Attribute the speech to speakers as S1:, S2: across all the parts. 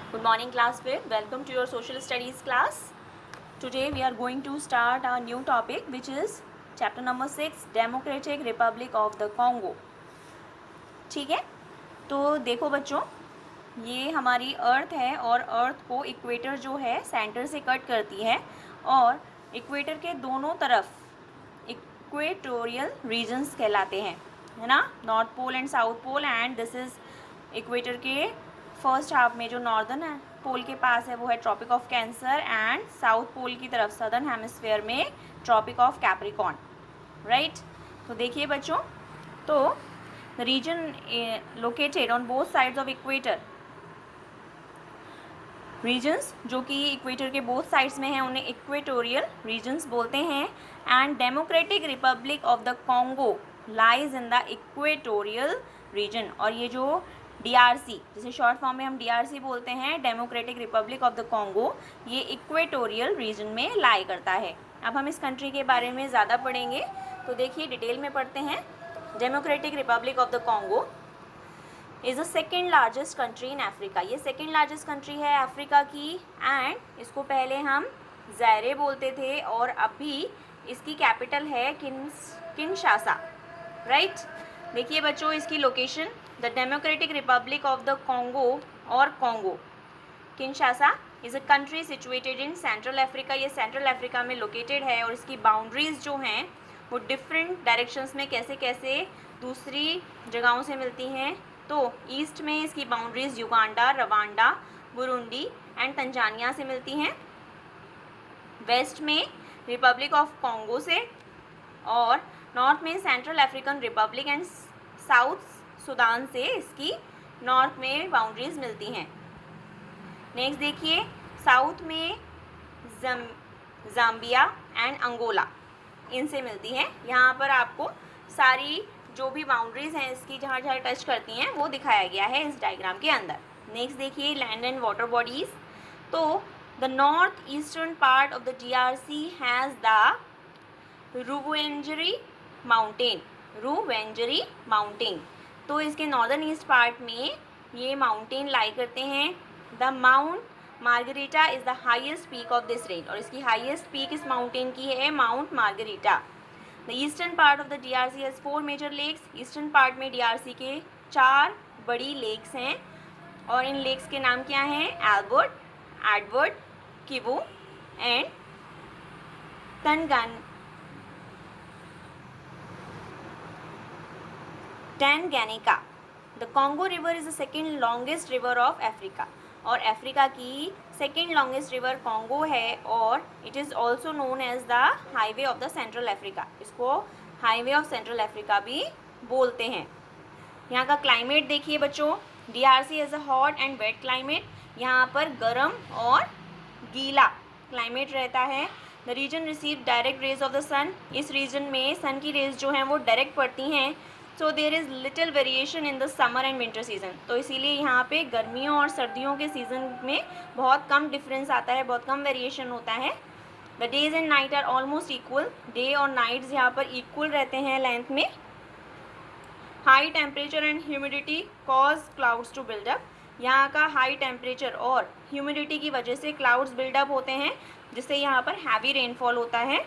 S1: Good morning class 5th. Welcome to your social studies class. Today we are going to start our new topic which is chapter number 6 Democratic Republic of the Congo. ठीक है, तो देखो बच्चों, ये हमारी अर्थ है और अर्थ को इक्वेटर जो है सेंटर से कट करती है और इक्वेटर के दोनों तरफ इक्वेटोरियल रीजन्स कहलाते हैं, है ना, north pole and south pole. And this is equator के फर्स्ट हाफ में जो नॉर्दर्न पोल के पास है वो है tropic of cancer and south pole की तरफ सदर्न हेमिस्फीयर में ट्रॉपिक ऑफ कैप्रिकॉर्न, राइट। तो देखिए बच्चों, तो the region located on both sides of equator, regions जो कि इक्वेटर के बोथ साइड्स में हैं उन्हें इक्वेटोरियल रीजन्स बोलते हैं। And democratic republic of the Congo lies in the equatorial region. और ये जो DRC, जिसे शॉर्ट फॉर्म में हम DRC बोलते हैं, democratic republic of the Congo, ये इक्वेटोरियल रीजन में लाई करता है। अब हम इस कंट्री के बारे में ज़्यादा पढ़ेंगे, तो देखिए डिटेल में पढ़ते हैं। Democratic republic of the Congo is the second largest country in Africa. ये सेकेंड लार्जेस्ट कंट्री है अफ्रीका की। एंड इसको पहले हम ज़ायरे बोलते थे और अभी इसकी कैपिटल है किनशासा, राइट। देखिए बच्चों इसकी location, the democratic republic of the Congo और Congo Kinshasa is a country situated in central Africa. ये सेंट्रल अफ्रीका में लोकेटेड है और इसकी बाउंड्रीज जो हैं वो डिफरेंट डायरेक्शंस में कैसे कैसे दूसरी जगहों से मिलती हैं। तो ईस्ट में इसकी boundaries Uganda, Rwanda, Burundi and Tanzania से मिलती हैं। वेस्ट में रिपब्लिक ऑफ कॉन्गो से और नॉर्थ में central African Republic and south Sudan से इसकी नॉर्थ में बाउंड्रीज मिलती हैं। नेक्स्ट देखिए, साउथ में जाम्बिया एंड अंगोला इनसे मिलती हैं। यहाँ पर आपको सारी जो भी बाउंड्रीज हैं इसकी जहाँ जहाँ टच करती हैं वो दिखाया गया है इस डायग्राम के अंदर। नेक्स्ट देखिए, लैंड एंड वाटर बॉडीज़। तो the north eastern part of the DRC has the Rwenzori mountain. तो इसके नॉर्दर्न ईस्ट पार्ट में ये माउंटेन लाई करते हैं। The Mount Margherita is the highest peak of this range. और इसकी हाईएस्ट पीक इस माउंटेन की है Mount Margherita. The eastern part of the DRC has 4 major lakes. Eastern part में DRC के 4 बड़ी लेक्स हैं और इन लेक्स के नाम क्या हैं? Albert, Edward, Kivu and Tanganyika. The Congo river is the second longest river of Africa. और अफ्रीका की सेकेंड लॉन्गेस्ट रिवर कॉन्गो है और it is also known as the highway of the central Africa. इसको highway of central Africa भी बोलते हैं। यहाँ का क्लाइमेट देखिए बच्चों, DRC is a hot and wet climate. यहाँ पर गर्म और गीला क्लाइमेट रहता है। The region receive direct rays of the सन। इस रीजन में सन की रेज जो हैं वो डायरेक्ट पड़ती हैं। So there is little variation in the summer and winter season. तो इसीलिए यहाँ पे गर्मियों और सर्दियों के सीज़न में बहुत कम डिफरेंस आता है, बहुत कम वेरिएशन होता है। The days and night are almost equal. Day और नाइट्स यहाँ पर इक्वल रहते हैं लेंथ में। High temperature and humidity cause clouds to build up. यहाँ का हाई टेम्परेचर और ह्यूमिडिटी की वजह से क्लाउड्स बिल्डअप होते हैं जिससे यहाँ पर हैवी रेनफॉल होता है।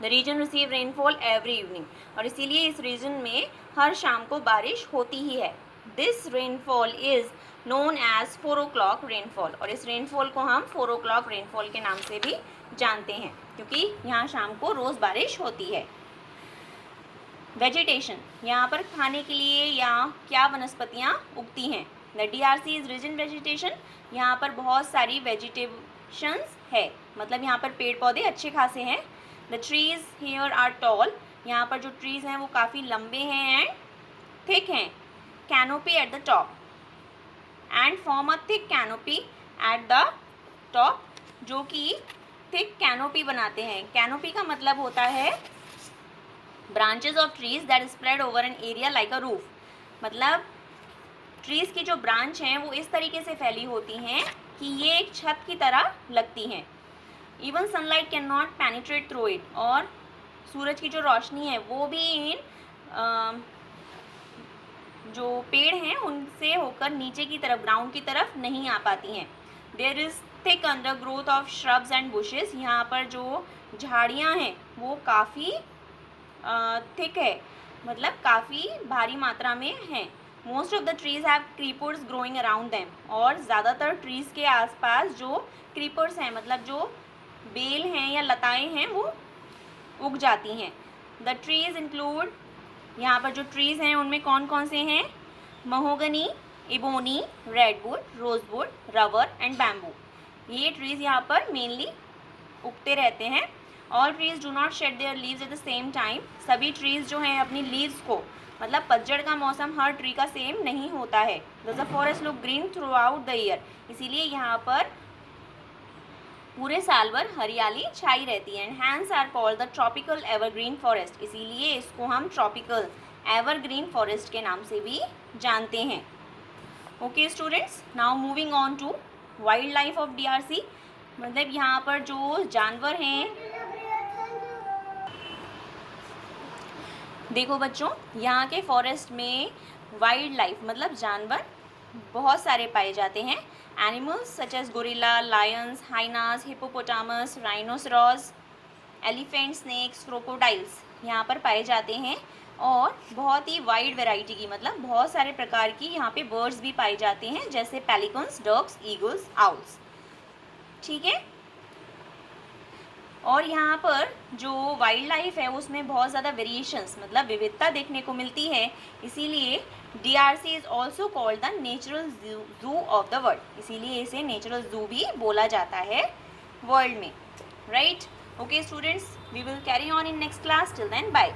S1: The region receive rainfall every evening. और इसीलिए इस रीजन में हर शाम को बारिश होती ही है। This rainfall is known as 4 o'clock rainfall. और इस रेनफॉल को हम 4 o'clock रेनफॉल के नाम से भी जानते हैं क्योंकि यहाँ शाम को रोज़ बारिश होती है। वेजिटेशन, यहाँ पर खाने के लिए या क्या वनस्पतियाँ उगती हैं? The DRC is rich in vegetation. यहाँ पर बहुत सारी वेजिटेशंस है, मतलब यहाँ पर पेड़ पौधे अच्छे खासे हैं। The trees here are tall. यहाँ पर जो ट्रीज़ हैं वो काफ़ी लंबे हैं एंड थिक हैं। Canopy at the top and form a thick canopy at the top, जो कि थिक कैनोपी बनाते हैं। कैनोपी का मतलब होता है branches of trees that spread over an area like a roof. मतलब ट्रीज़ की जो ब्रांच हैं वो इस तरीके से फैली होती हैं कि ये एक छत की तरह लगती हैं। Even sunlight can not penetrate through it. और सूरज की जो रोशनी है वो भी इन जो पेड़ हैं उनसे होकर नीचे की तरफ, ग्राउंड की तरफ नहीं आ पाती हैं। There is thick under growth of shrubs and bushes, यहाँ पर जो झाड़ियाँ हैं वो काफ़ी थिक है, मतलब काफ़ी भारी मात्रा में हैं। Most of the trees have creepers growing around them, और ज़्यादातर ट्रीज़ के आसपास जो क्रीपर्स हैं, मतलब जो बेल हैं या लताएं हैं, वो उग जाती हैं। द ट्रीज इंक्लूड, यहाँ पर जो ट्रीज़ हैं उनमें कौन कौन से हैं? Mahogany, ebony, redwood, rosewood, rubber and bamboo. ये ट्रीज़ यहाँ पर मेनली उगते रहते हैं। All trees do not shade there leaves at the same time, सभी ट्रीज जो हैं अपनी लीव्स को, मतलब पतझड़ का मौसम हर ट्री का सेम नहीं होता है। The forest look green through out the year, इसीलिए यहाँ पर पूरे साल भर हरियाली छाई रहती है। And hence are called the tropical evergreen forest, इसीलिए इसको हम ट्रॉपिकल एवरग्रीन फॉरेस्ट के नाम से भी जानते हैं। Okay students, now moving on to wild life of DRC, मतलब यहाँ पर जो जानवर हैं, देखो बच्चों, यहाँ के फॉरेस्ट में वाइल्ड लाइफ मतलब जानवर बहुत सारे पाए जाते हैं। Animals such as gorilla, lions, hyenas, hippopotamus, rhinoceros, elephant, snakes, crocodiles यहाँ पर पाए जाते हैं। और बहुत ही वाइड वैरायटी की, मतलब बहुत सारे प्रकार की यहाँ पे बर्ड्स भी पाए जाते हैं, जैसे पेलिकन्स, डक्स, ईगल्स, आउल्स। ठीक है। और यहाँ पर जो वाइल्ड लाइफ है उसमें बहुत ज़्यादा वेरिएशंस, मतलब विविधता देखने को मिलती है, इसीलिए DRC is also called the natural zoo of the world, इसीलिए इसे नेचुरल जू भी बोला जाता है वर्ल्ड में, right. Okay students, we will carry on in next class, till then bye.